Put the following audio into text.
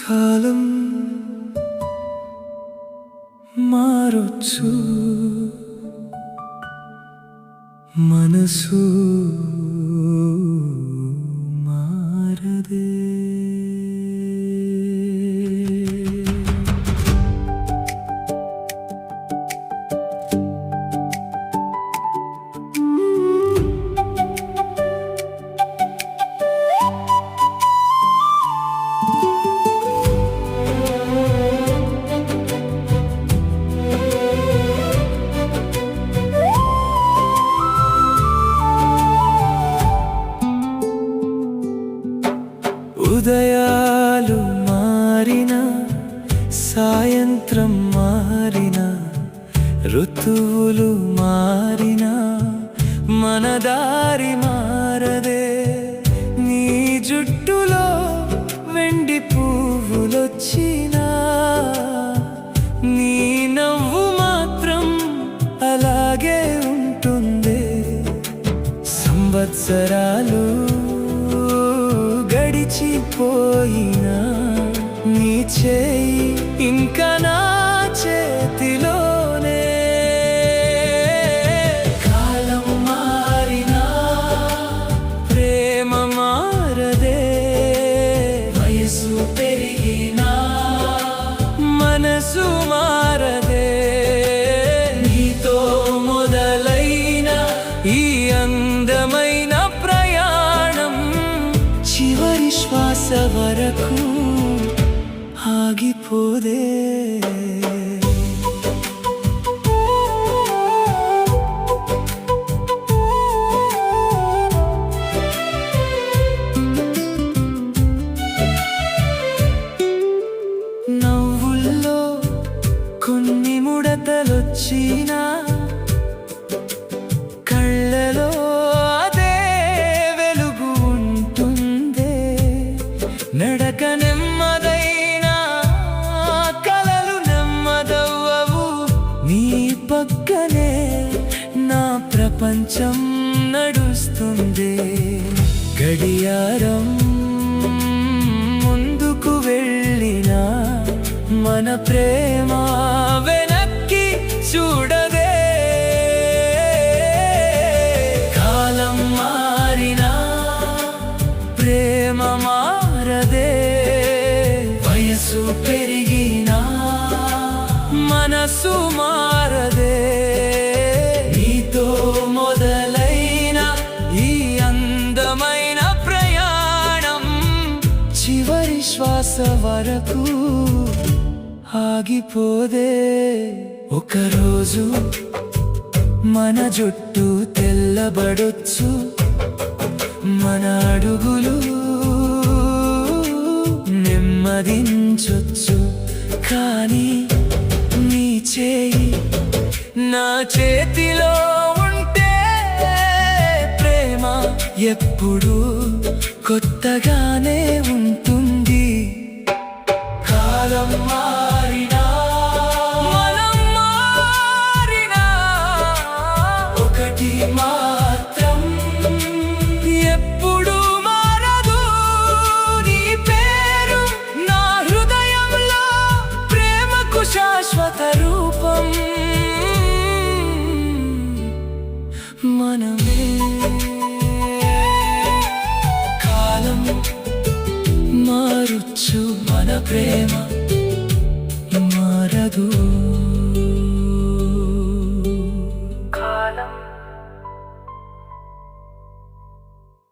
కాలం మారొచ్చు, మనసు మారదే. ఉదయాలు మారిన, సాయంత్రం మారిన, ఋతువులు మారిన, మన దారి మారదే. నీ జుట్టులో వెండి పువ్వులొచ్చినా, నీ నవ్వు మాత్రం అలాగే ఉంటుంది. సంవత్సరాలు గడిచిపోయినా, నీ చేయి ఇంకా నా చేతిలోనే. కాలం మారినా ప్రేమ మారదే, వయసు పెరిగినా మనసు మారదే. నీతో మొదలైన ఈ అందమైన చివరి శ్వాస వరకు ఆగిపోదే. నవ్వుల్లో కొన్ని ముడతలొచ్చినా, కళ్ళలో నడక నెమ్మదైనా, కలలు నెమ్మదవ్వవు. నీ పక్కనే నా ప్రపంచం నడుస్తుంది. గడియారం ముందుకు వెళ్ళినా, మన ప్రేమ వెనక్కి చూడదే. కాలం మారినా ప్రేమ మారదే, వయసు పెరిగినా మనసు మారదే. నీతో మొదలైన ఈ అందమైన ప్రయాణం చివరి శ్వాస వరకు ఆగిపోదే. ఒకరోజు మన జుట్టు తెల్లబడొచ్చు, మన అడుగులు నెమ్మదించొచ్చు, కానీ నీ చేయి నా చేతిలో ఉంటే ప్రేమ ఎప్పుడూ కొత్తగానే ఉంటుంది. కాలం మారినా మనం మారినా ఒకటి మాత్రం ఎప్పుడు మారదు. నీ పేరు నా హృదయంలో ప్రేమకు శాశ్వత రూపం. మనమే. కాలం మారుచ్చు మన ప్రేమ.